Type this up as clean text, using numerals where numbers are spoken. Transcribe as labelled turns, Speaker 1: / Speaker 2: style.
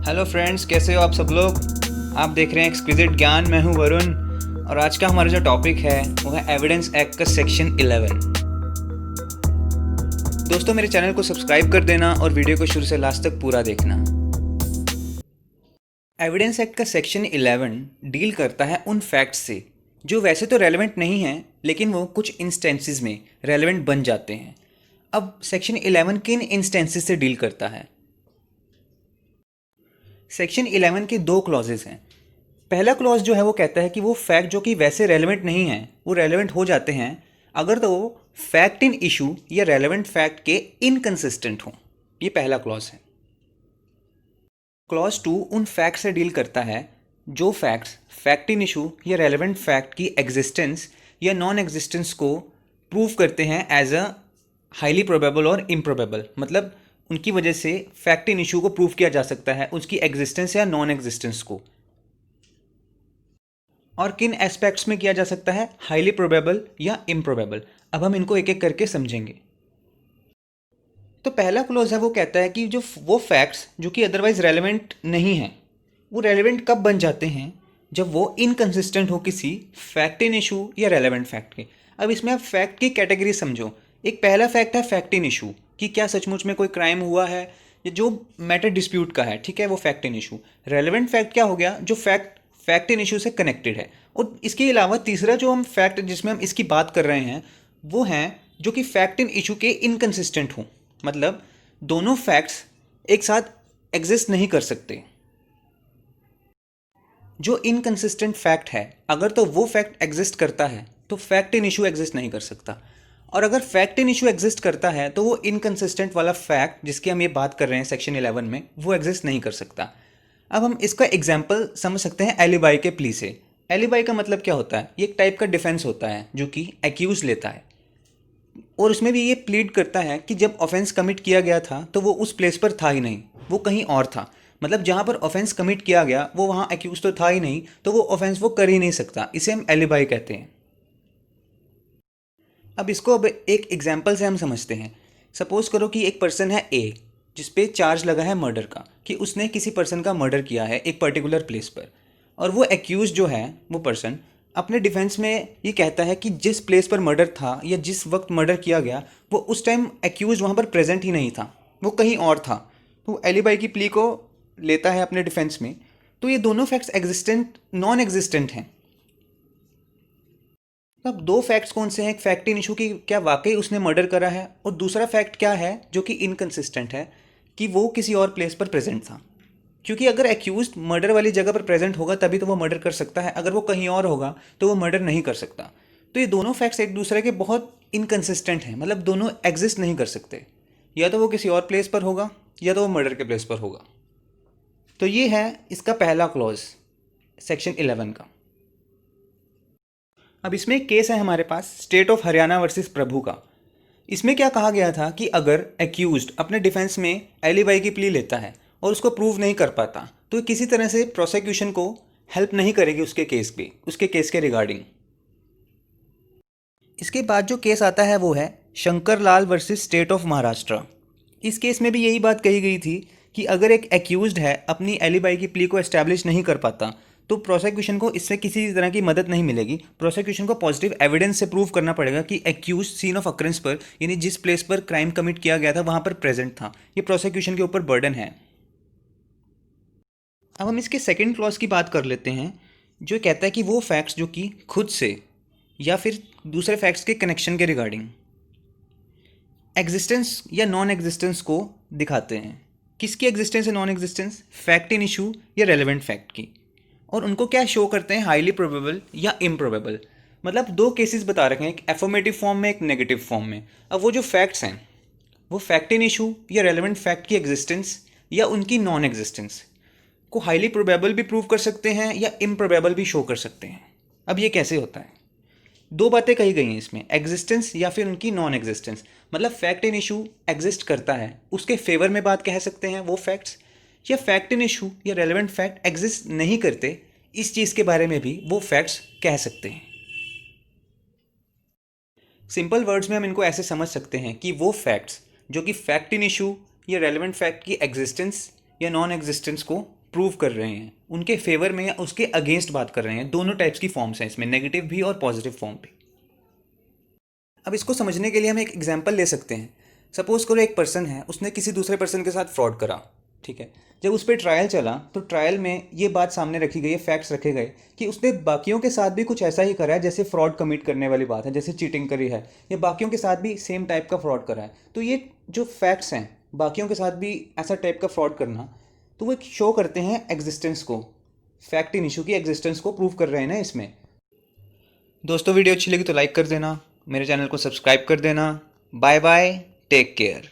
Speaker 1: Hello friends, कैसे हो आप सब लोग। आप देख रहे हैं एक्सक्विजिट ज्ञान। मैं हूं वरुण और आज का हमारा जो टॉपिक है वो है एविडेंस एक्ट का सेक्शन 11। दोस्तों, मेरे चैनल को सब्सक्राइब कर देना और वीडियो को शुरू से लास्ट तक पूरा देखना। एविडेंस एक्ट का सेक्शन 11 डील करता है उन फैक्ट्स से जो वैसे तो रेलेवेंट नहीं हैं, लेकिन वो कुछ इंस्टेंसेस में रेलेवेंट बन जाते हैं। अब सेक्शन 11 किन इंस्टेंसेस से डील करता है? सेक्शन 11 के दो क्लॉजेज हैं। पहला क्लॉज जो है वो कहता है कि वो फैक्ट जो कि वैसे रेलेवेंट नहीं है वो रेलेवेंट हो जाते हैं अगर तो वो फैक्ट इन इशू या रेलेवेंट फैक्ट के इनकंसिस्टेंट हों। ये पहला क्लॉज है। क्लॉज 2 उन फैक्ट से डील करता है जो फैक्ट्स फैक्ट इन इशू या रेलेवेंट फैक्ट की एग्जिस्टेंस या नॉन एग्जिस्टेंस को प्रूव करते हैं एज अ हाईली प्रोबेबल और इम्प्रोबेबल। मतलब उनकी वजह से फैक्ट इन इशू को प्रूव किया जा सकता है, उसकी एग्जिस्टेंस या नॉन एग्जिस्टेंस को। और किन एस्पेक्ट्स में किया जा सकता है? हाईली प्रोबेबल या इम्प्रोबेबल। अब हम इनको एक एक करके समझेंगे। तो पहला क्लोज है वो कहता है कि जो वो फैक्ट्स जो कि अदरवाइज रेलेवेंट नहीं हैं वो रेलेवेंट कब बन जाते हैं? जब वो इनकंसिस्टेंट हो किसी फैक्ट इन इशू या रेलेवेंट फैक्ट के। अब इसमें आप फैक्ट की कैटेगरी समझो। एक पहला फैक्ट है फैक्ट इन इशू, कि क्या सचमुच में कोई क्राइम हुआ है या जो मैटर डिस्प्यूट का है, ठीक है, वो fact in issue. Relevant fact क्या हो गया? जो फैक्ट इन इशू से कनेक्टेड है। और इसके अलावा तीसरा जो हम फैक्ट जिसमें हम इसकी बात कर रहे हैं वो हैं जो कि फैक्ट इन इशू के इनकंसिस्टेंट हों। मतलब दोनों फैक्ट्स एक साथ एग्जिस्ट नहीं कर सकते। जो इनकंसिस्टेंट फैक्ट है, अगर तो वो फैक्ट एग्जिस्ट करता है तो फैक्ट इन इशू एग्जिस्ट नहीं कर सकता। और अगर फैक्ट इन इशू एग्जिस्ट करता है तो वो इनकंसिस्टेंट वाला फैक्ट जिसकी हम ये बात कर रहे हैं सेक्शन 11 में, वो एग्जिस्ट नहीं कर सकता। अब हम इसका एग्जाम्पल समझ सकते हैं एलिबाई के प्ली से। एलिबाई का मतलब क्या होता है? ये एक टाइप का डिफेंस होता है जो कि एक्यूज लेता है और उसमें भी ये प्लीड करता है कि जब ऑफेंस कमिट किया गया था तो वो उस प्लेस पर था ही नहीं, वो कहीं और था। मतलब जहाँ पर ऑफेंस कमिट किया गया वो वहाँ एक्यूज तो था ही नहीं, तो वो ऑफेंस वो कर ही नहीं सकता। इसे हम एलिबाई कहते हैं। अब इसको अब एक एग्जाम्पल से हम समझते हैं। सपोज करो कि एक पर्सन है ए जिस पे चार्ज लगा है मर्डर का, कि उसने किसी पर्सन का मर्डर किया है एक पर्टिकुलर प्लेस पर। और वो एक्यूज जो है वो पर्सन अपने डिफेंस में ये कहता है कि जिस प्लेस पर मर्डर था या जिस वक्त मर्डर किया गया वो उस टाइम एक्यूज वहाँ पर प्रेजेंट ही नहीं था, वो कहीं और था। तो एलिबाई की प्ली को लेता है अपने डिफेंस में। तो ये दोनों फैक्ट्स एग्जिस्टेंट नॉन एग्जिस्टेंट हैं। अब दो फैक्ट्स कौन से हैं? एक फैक्ट इन इशू की क्या वाकई उसने मर्डर करा है, और दूसरा फैक्ट क्या है जो कि इनकंसिस्टेंट है, कि वो किसी और प्लेस पर प्रेजेंट था। क्योंकि अगर एक्यूज मर्डर वाली जगह पर प्रेजेंट होगा तभी तो वो मर्डर कर सकता है, अगर वो कहीं और होगा तो वो मर्डर नहीं कर सकता। तो ये दोनों फैक्ट्स एक दूसरे के बहुत इनकंसिस्टेंट हैं, मतलब दोनों एग्जिस्ट नहीं कर सकते। या तो वो किसी और प्लेस पर होगा या तो वो मर्डर के प्लेस पर होगा। तो ये है इसका पहला क्लॉज सेक्शन 11 का। अब इसमें एक केस है हमारे पास, स्टेट ऑफ हरियाणा वर्सेस प्रभु का। इसमें क्या कहा गया था कि अगर एक्यूज्ड अपने डिफेंस में एलिबाई की प्ली लेता है और उसको प्रूव नहीं कर पाता तो किसी तरह से प्रोसिक्यूशन को हेल्प नहीं करेगी उसके केस के रिगार्डिंग। इसके बाद जो केस आता है वो है Shankar Lal versus state of Maharashtra. इस केस में भी यही बात कही गई थी कि अगर एक एक्यूज्ड है अपनी एलिबाई की प्ली को एस्टैब्लिश नहीं कर पाता तो प्रोसिक्यूशन को इससे किसी तरह की मदद नहीं मिलेगी। प्रोसिक्यूशन को पॉजिटिव एविडेंस से प्रूव करना पड़ेगा कि एक्यूज सीन ऑफ अक्रेंस पर, यानी जिस प्लेस पर क्राइम कमिट किया गया था वहां पर प्रेजेंट था। ये प्रोसिक्यूशन के ऊपर बर्डन है। अब हम इसके सेकेंड क्लॉज की बात कर लेते हैं जो कहता है कि वो फैक्ट्स जो कि खुद से या फिर दूसरे फैक्ट्स के कनेक्शन के रिगार्डिंग एग्जिस्टेंस या नॉन एग्जिस्टेंस को दिखाते हैं। किसकी एग्जिस्टेंस या non existence? Fact in issue या रेलेवेंट फैक्ट की। और उनको क्या शो करते हैं? हाईली प्रोबेबल या इम्प्रोबेबल। मतलब दो केसेस बता रखे हैं, एक एफर्मेटिव फॉर्म में एक नेगेटिव फॉर्म में। अब वो जो फैक्ट्स हैं वो फैक्ट इन इशू या रेलेवेंट फैक्ट की एग्जिस्टेंस या उनकी नॉन एग्जिस्टेंस को हाईली प्रोबेबल भी प्रूव कर सकते हैं या इम्प्रोबेबल भी शो कर सकते हैं। अब ये कैसे होता है? दो बातें कही गई हैं इसमें, एग्जिस्टेंस या फिर उनकी नॉन एग्जिस्टेंस। मतलब फैक्ट इन इशू एग्जिस्ट करता है उसके फेवर में बात कह सकते हैं वो फैक्ट्स, या फैक्ट इन इशू या रेलेवेंट फैक्ट एग्जिस्ट नहीं करते इस चीज़ के बारे में भी वो फैक्ट्स कह सकते हैं। सिंपल वर्ड्स में हम इनको ऐसे समझ सकते हैं कि वो फैक्ट्स जो कि फैक्ट इन इशू या रेलेवेंट फैक्ट की एग्जिस्टेंस या नॉन एग्जिस्टेंस को प्रूव कर रहे हैं, उनके फेवर में या उसके अगेंस्ट बात कर रहे हैं। दोनों टाइप्स की फॉर्म्स हैं इसमें, नेगेटिव भी और पॉजिटिव फॉर्म भी। अब इसको समझने के लिए हम एक एग्जाम्पल ले सकते हैं। सपोज करो एक पर्सन है, उसने किसी दूसरे पर्सन के साथ फ्रॉड करा, ठीक है। जब उस पर ट्रायल चला तो ट्रायल में ये बात सामने रखी गई है, फैक्ट्स रखे गए कि उसने बाकियों के साथ भी कुछ ऐसा ही करा है जैसे फ्रॉड कमिट करने वाली बात है, जैसे चीटिंग करी है, या बाकियों के साथ भी सेम टाइप का फ्रॉड करा है। तो ये जो फैक्ट्स हैं, बाकियों के साथ भी ऐसा टाइप का फ्रॉड करना, तो वो एक शो करते हैं एग्जिस्टेंस को, फैक्ट इन इशू की एग्जिस्टेंस को प्रूव कर रहे हैं ना इसमें। दोस्तों वीडियो अच्छी लगी तो लाइक कर देना, मेरे चैनल को सब्सक्राइब कर देना। Bye bye, take care.